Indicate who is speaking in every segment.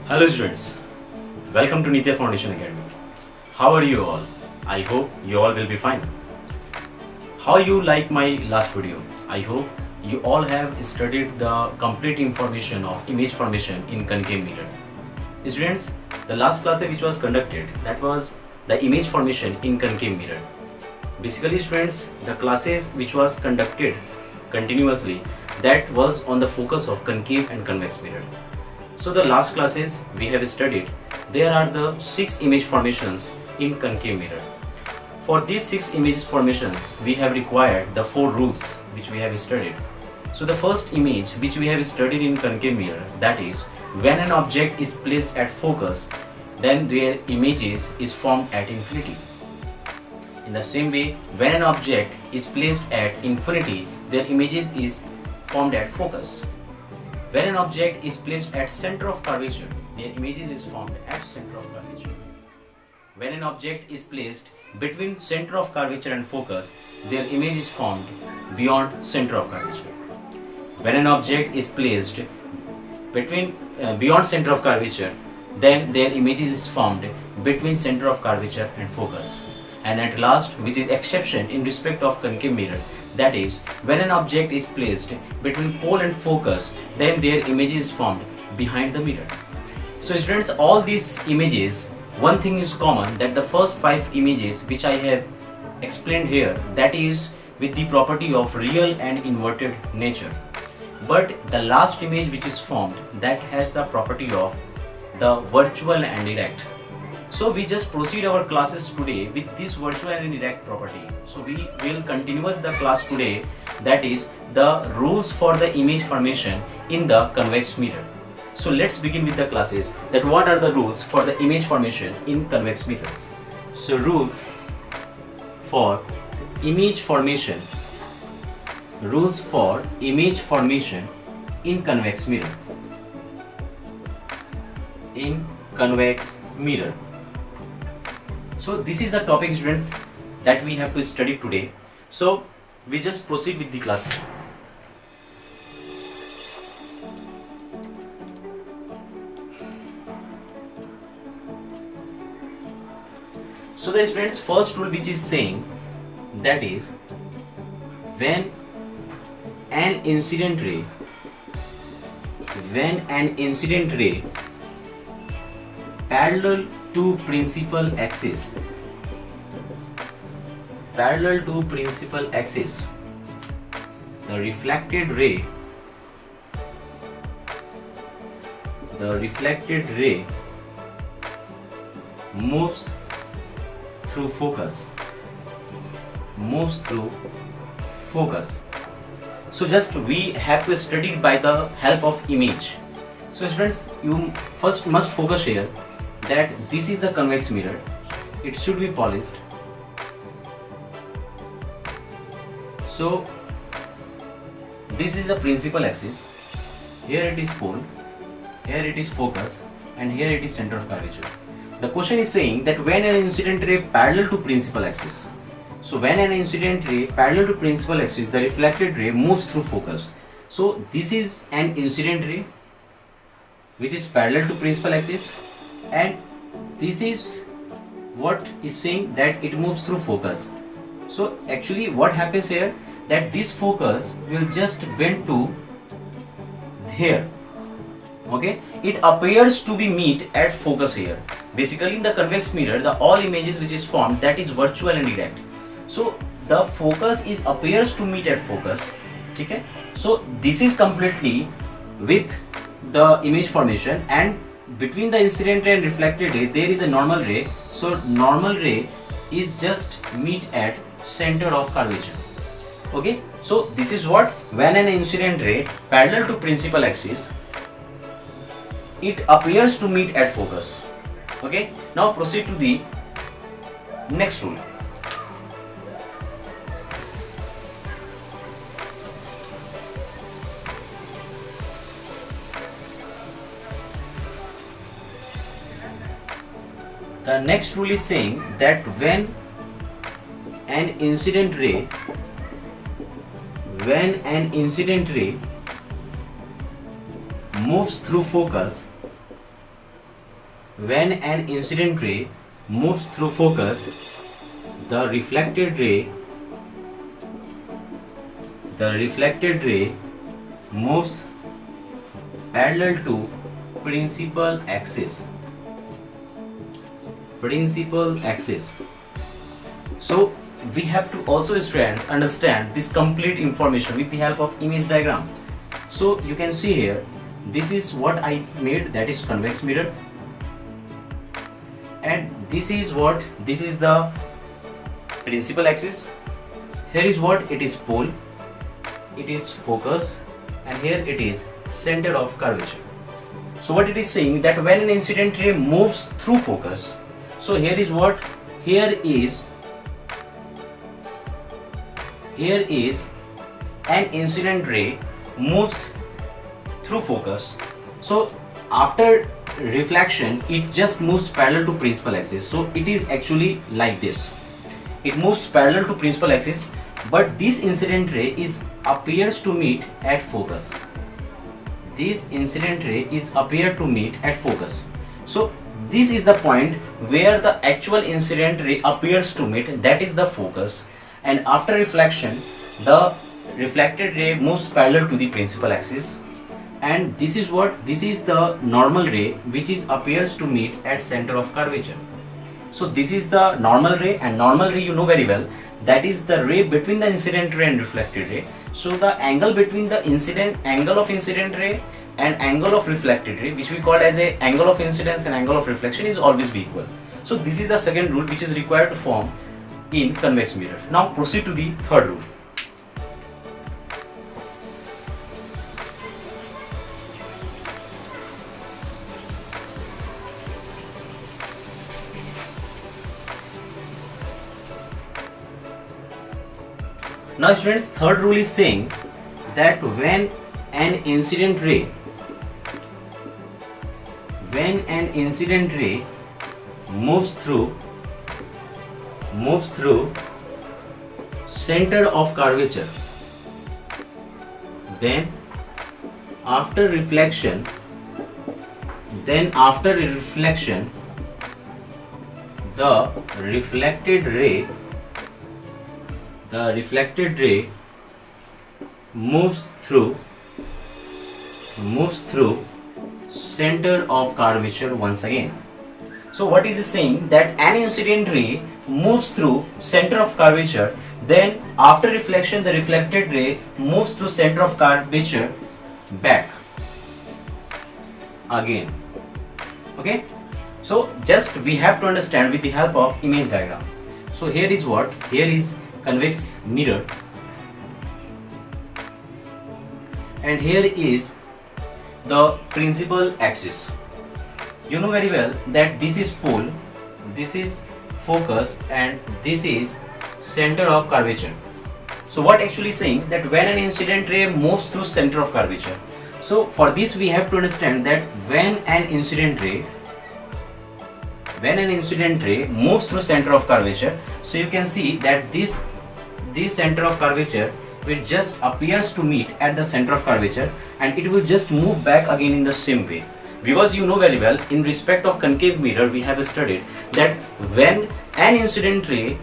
Speaker 1: Hello students, welcome to Nitya Foundation Academy. How are you all? I hope you all will be fine. How you like my last video? I hope you all have studied the complete information of image formation in concave mirror. Students, the last class which was conducted, that was the image formation in concave mirror. Basically students, the classes which was conducted continuously, that was on the focus of concave and convex mirror. So the last classes we have studied, there are the 6 image formations in concave mirror. For these 6 image formations, we have required the 4 rules which we have studied. So the first image which we have studied in concave mirror, that is when an object is placed at focus, then their images is formed at infinity. In the same way, when an object is placed at infinity, their images is formed at focus. When an object is placed at center of curvature, their images is formed at center of curvature. When an object is placed between center of curvature and focus, their image is formed beyond center of curvature. When an object is placed between beyond center of curvature, then their images is formed between center of curvature and focus. And at last, which is exception in respect of concave mirror, that is when an object is placed between pole and focus, then their image is formed behind the mirror. So students, all these images, one thing is common, that the first 5 images which I have explained here, that is with the property of real and inverted nature. But the last image which is formed, that has the property of the virtual and erect. So we just proceed our classes today with this virtual and erect property. So we will continue the class today, that is the rules for the image formation in the convex mirror. So let's begin with the classes, that what are the rules for the image formation in convex mirror. So rules for image formation, rules for image formation in convex mirror. In convex mirror. So this is the topic students that we have to study today. So we just proceed with the classes. So the students, first rule which is saying, that is when an incident ray parallel to principal axis, the reflected ray moves through focus. So just we have to study by the help of image. So students, you first must focus here that this is the convex mirror. It should be polished. So this is the principal axis. Here it is pole, here it is focus, and here it is center of curvature. The question is saying that when an incident ray parallel to principal axis. So when an incident ray parallel to principal axis, the reflected ray moves through focus. So this is an incident ray which is parallel to principal axis, and this is what is saying that it moves through focus. So actually what happens here, that this focus will just bend to here. Okay, it appears to be meet at focus here. Basically in the convex mirror, the all images which is formed, that is virtual and erect. So the focus is appears to meet at focus. Okay, so this is completely with the image formation, and between the incident ray and reflected ray there is a normal ray. So normal ray is just meet at center of curvature. Okay, so this is what, when an incident ray parallel to principal axis, it appears to meet at focus. Okay, now proceed to the next rule. The next rule is saying that when an incident ray moves through focus, when an incident ray moves through focus, the reflected ray moves parallel to principal axis. So we have to also, students, understand this complete information with the help of image diagram. So you can see here, this is what I made, that is convex mirror, and this is the principal axis. Here is what it is pole, it is focus, and here it is center of curvature. So what it is saying, that when an incident ray moves through focus, so here is an incident ray moves through focus. So after reflection, it just moves parallel to principal axis. So it is actually like this. It moves parallel to principal axis, but this incident ray appears to meet at focus. So this is the point where the actual incident ray appears to meet, that is the focus, and after reflection, the reflected ray moves parallel to the principal axis, and this is the normal ray which appears to meet at center of curvature. So this is the normal ray, and normal ray you know very well, that is the ray between the incident ray and reflected ray. So the angle between the angle of incident ray and angle of reflected ray, which we call as a angle of incidence and angle of reflection, is always be equal. So this is the second rule which is required to form in convex mirror. Now proceed to the third rule. Now students, third rule is saying that when an incident ray moves through center of curvature, then after reflection, the reflected ray moves through center of curvature once again. So what is it saying, that an incident ray moves through center of curvature, then after reflection the reflected ray moves through center of curvature back again. Okay, so just we have to understand with the help of image diagram. So here is convex mirror, and here is the principal axis. You know very well that this is pole, this is focus, and this is center of curvature. So what actually saying, that when an incident ray moves through center of curvature, so for this we have to understand that when an incident ray moves through center of curvature, so you can see that this center of curvature will just appears to meet at the center of curvature, and it will just move back again in the same way. Because you know very well, in respect of concave mirror, we have studied that when an incident ray,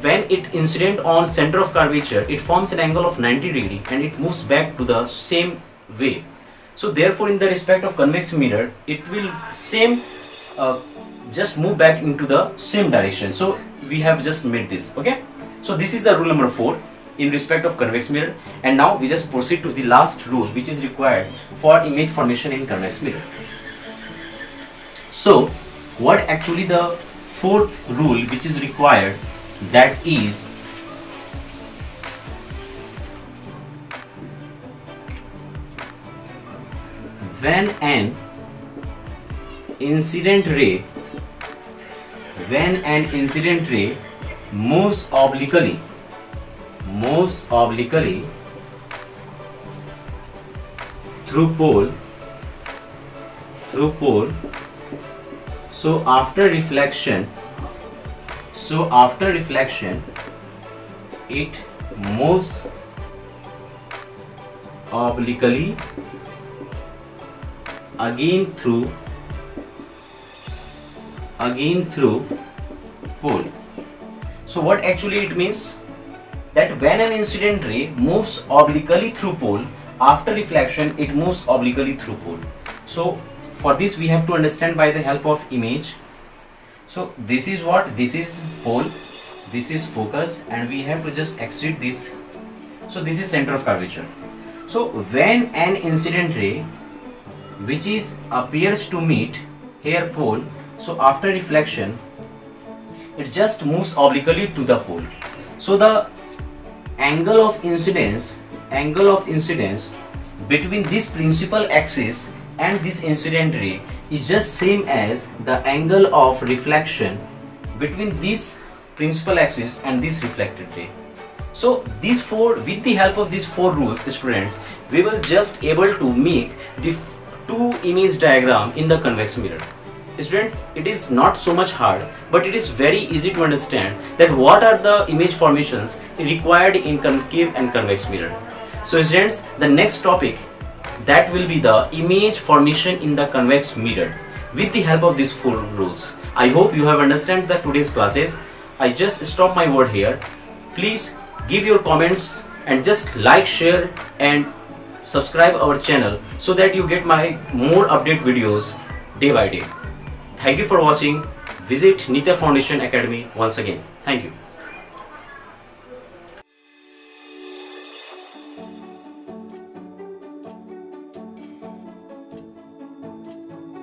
Speaker 1: when it incident on center of curvature, it forms an angle of 90 degree and it moves back to the same way. So therefore in the respect of convex mirror, it will just move back into the same direction. So we have just made this. Okay, so this is the rule number 4 in respect of convex mirror, and now we just proceed to the last rule which is required for image formation in convex mirror. So what actually the fourth rule which is required, that is when an incident ray moves obliquely through pole, so after reflection it moves obliquely again through again through pole. So what actually it means? That when an incident ray moves obliquely through pole, after reflection it moves obliquely through pole. So for this we have to understand by the help of image. So this is what? This is pole, this is focus, and we have to just extrude this. So this is center of curvature. So when an incident ray which is appears to meet here pole, so after reflection it just moves obliquely to the pole. So the angle of incidence between this principal axis and this incident ray is just same as the angle of reflection between this principal axis and this reflected ray. So these four, with the help of these four rules, students, we will just able to make the two image diagram in the convex mirror. Students, it is not so much hard, but it is very easy to understand that what are the image formations required in concave and convex mirror. So students, the next topic, that will be the image formation in the convex mirror with the help of these four rules. I hope you have understand the today's classes. I just stop my word here. Please give your comments and just like, share and subscribe our channel so that you get my more update videos day by day. Thank you for watching. Visit Nitya Foundation Academy once again. Thank you.